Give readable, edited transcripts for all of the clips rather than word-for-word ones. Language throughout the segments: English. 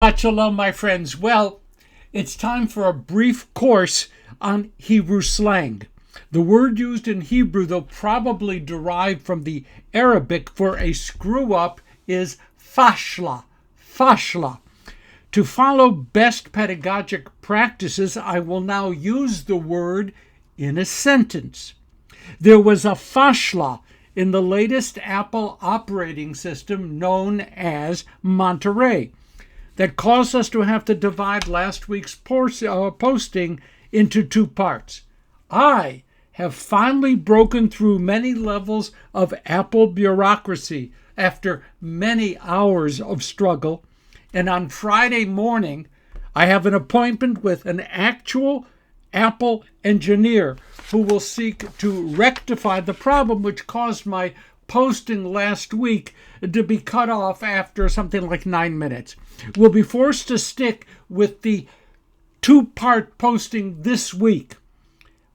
Shabbat Shalom, my friends. Well, it's time for a brief course on Hebrew slang. The word used in Hebrew, though probably derived from the Arabic for a screw-up, is fashla. Fashla. To follow best pedagogic practices, I will now use the word in a sentence. There was a fashla in the latest Apple operating system known as Monterey that caused us to have to divide last week's posting into two parts. I have finally broken through many levels of Apple bureaucracy after many hours of struggle, and on Friday morning, I have an appointment with an actual Apple engineer who will seek to rectify the problem which caused my posting last week to be cut off after something like 9 minutes. We'll be forced to stick with the two-part posting this week.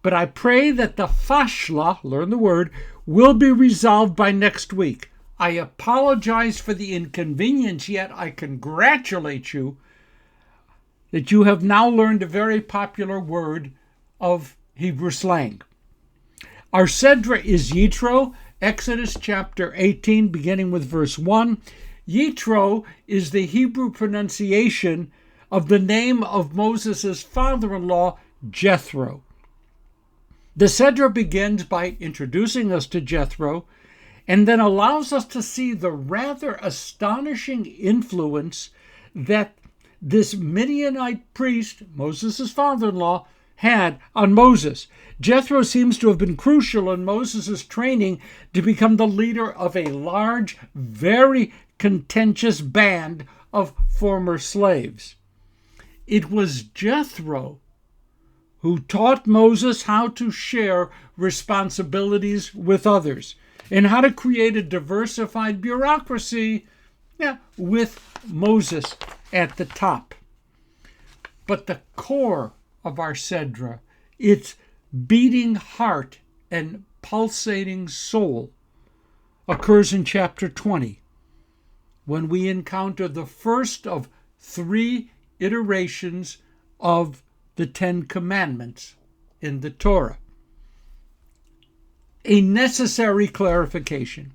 But I pray that the fashla, learn the word, will be resolved by next week. I apologize for the inconvenience, yet I congratulate you that you have now learned a very popular word of Hebrew slang. OurSedrais YITRO, Exodus chapter 18, beginning with verse 1. Yitro is the Hebrew pronunciation of the name of Moses' father-in-law, Jethro. The Sedra begins by introducing us to Jethro and then allows us to see the rather astonishing influence that this Midianite priest, Moses' father-in-law, had on Moses. Jethro seems to have been crucial in Moses' training to become the leader of a large, very contentious band of former slaves. It was Jethro who taught Moses how to share responsibilities with others and how to create a diversified bureaucracy, with Moses at the top. But the core of our Sedra, its beating heart and pulsating soul, occurs in chapter 20, when we encounter the first of 3 iterations of the 10 Commandments in the Torah. A necessary clarification.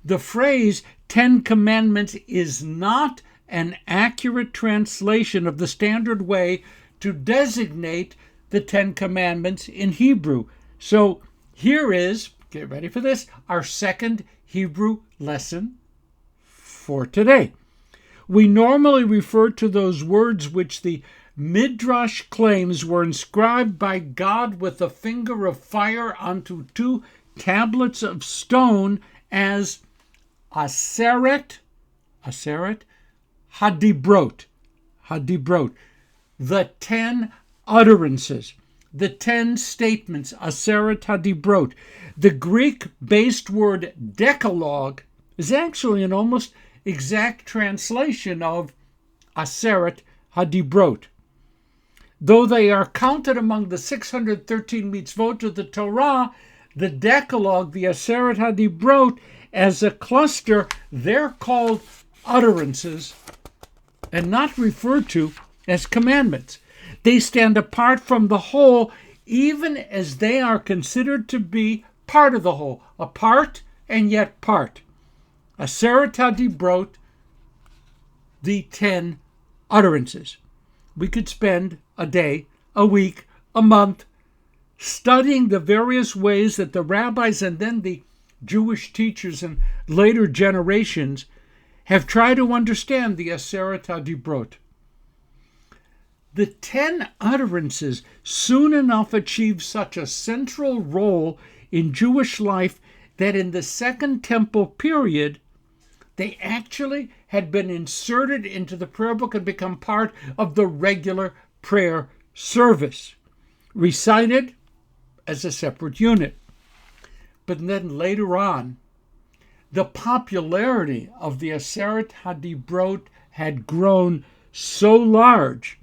The phrase 10 Commandments is not an accurate translation of the standard way to designate the 10 Commandments in Hebrew. So here is, get ready for this, our second Hebrew lesson for today. We normally refer to those words which the Midrash claims were inscribed by God with a finger of fire onto 2 tablets of stone as Aseret Hadibrot, the 10 utterances, the 10 statements, Aseret Hadibrot. The Greek-based word Decalogue is actually an almost exact translation of Aseret Hadibrot. Though they are counted among the 613 Mitzvot of the Torah, the Decalogue, the Aseret Hadibrot, as a cluster, they're called utterances and not referred to as commandments. They stand apart from the whole, even as they are considered to be part of the whole, apart and yet part. Aseret Hadibrot, the 10 utterances. We could spend a day, a week, a month studying the various ways that the rabbis and then the Jewish teachers in later generations have tried to understand the Aseret Hadibrot. The 10 utterances soon enough achieved such a central role in Jewish life that in the Second Temple period, they actually had been inserted into the prayer book and become part of the regular prayer service, recited as a separate unit. But then later on, the popularity of the Aseret Hadibrot had grown so large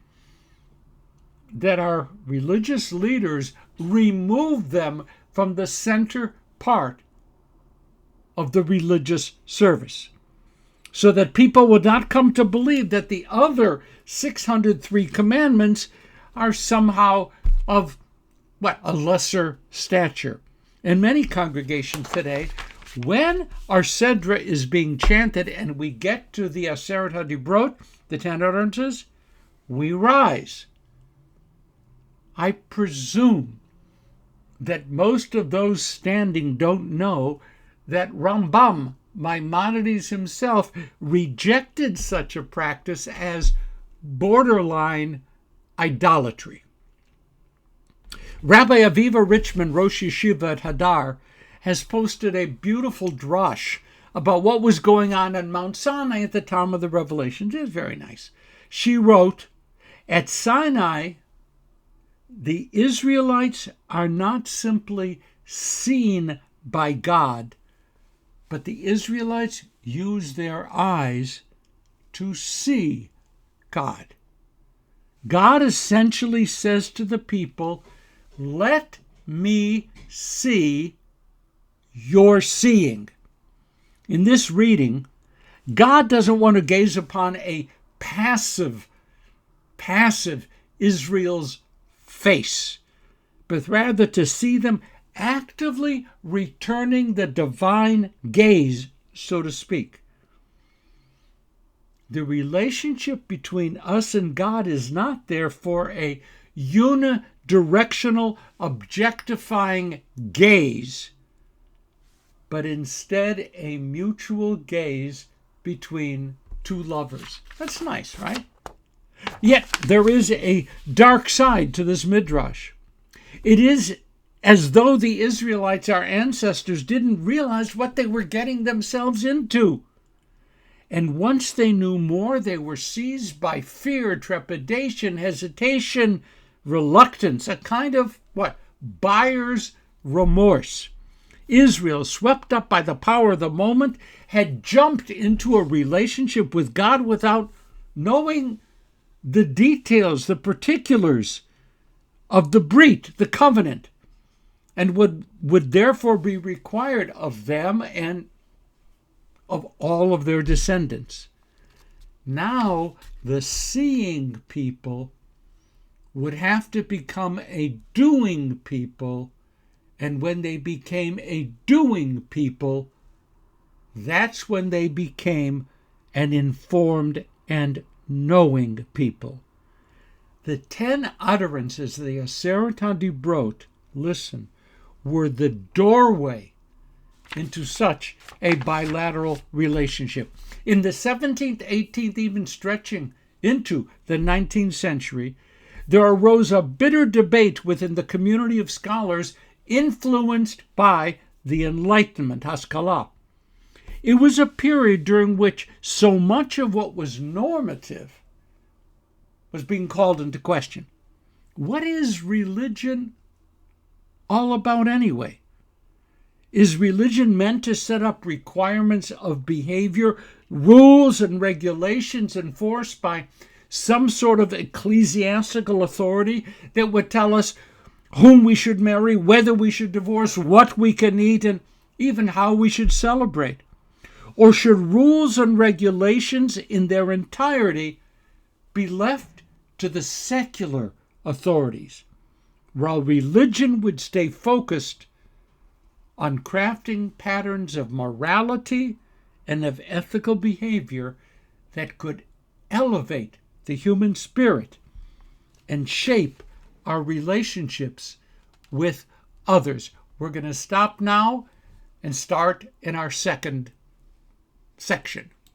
that our religious leaders removed them from the center part of the religious service. so that people would not come to believe that the other 603 commandments are somehow of, a lesser stature. In many congregations today, when OurSedrais is being chanted and we get to the Aseret HaDibrot, the 10 utterances, we rise. I presume that most of those standing don't know that Rambam, Maimonides himself, rejected such a practice as borderline idolatry. Rabbi Aviva Richman, Rosh Yeshiva at Hadar, has posted a beautiful drush about what was going on in Mount Sinai at the time of the Revelations. It's very nice. She wrote, at Sinai, the Israelites are not simply seen by God, but the Israelites use their eyes to see God. God essentially says to the people, let me see your seeing. In this reading, God doesn't want to gaze upon a passive Israel's face, but rather to see them actively returning the divine gaze, so to speak. The relationship between us and God is not therefore a unidirectional, objectifying gaze, but instead a mutual gaze between two lovers. That's nice, right? Yet there is a dark side to this midrash. It is as though the Israelites, our ancestors, didn't realize what they were getting themselves into. And once they knew more, they were seized by fear, trepidation, hesitation, reluctance, a kind of, buyer's remorse. Israel, swept up by the power of the moment, had jumped into a relationship with God without knowing the details, the particulars of the brit, the covenant, and would therefore be required of them and of all of their descendants. Now, the seeing people would have to become a doing people, and when they became a doing people, that's when they became an informed and knowing people. The 10 utterances of the Aseret HaDibrot, listen, were the doorway into such a bilateral relationship. In the 17th, 18th, even stretching into the 19th century, there arose a bitter debate within the community of scholars influenced by the Enlightenment, Haskalah. It was a period during which so much of what was normative was being called into question. What is religion all about anyway? Is religion meant to set up requirements of behavior, rules and regulations enforced by some sort of ecclesiastical authority that would tell us whom we should marry, whether we should divorce, what we can eat, and even how we should celebrate? Or should rules and regulations in their entirety be left to the secular authorities, while religion would stay focused on crafting patterns of morality and of ethical behavior that could elevate the human spirit and shape our relationships with others? We're going to stop now and start in our second section.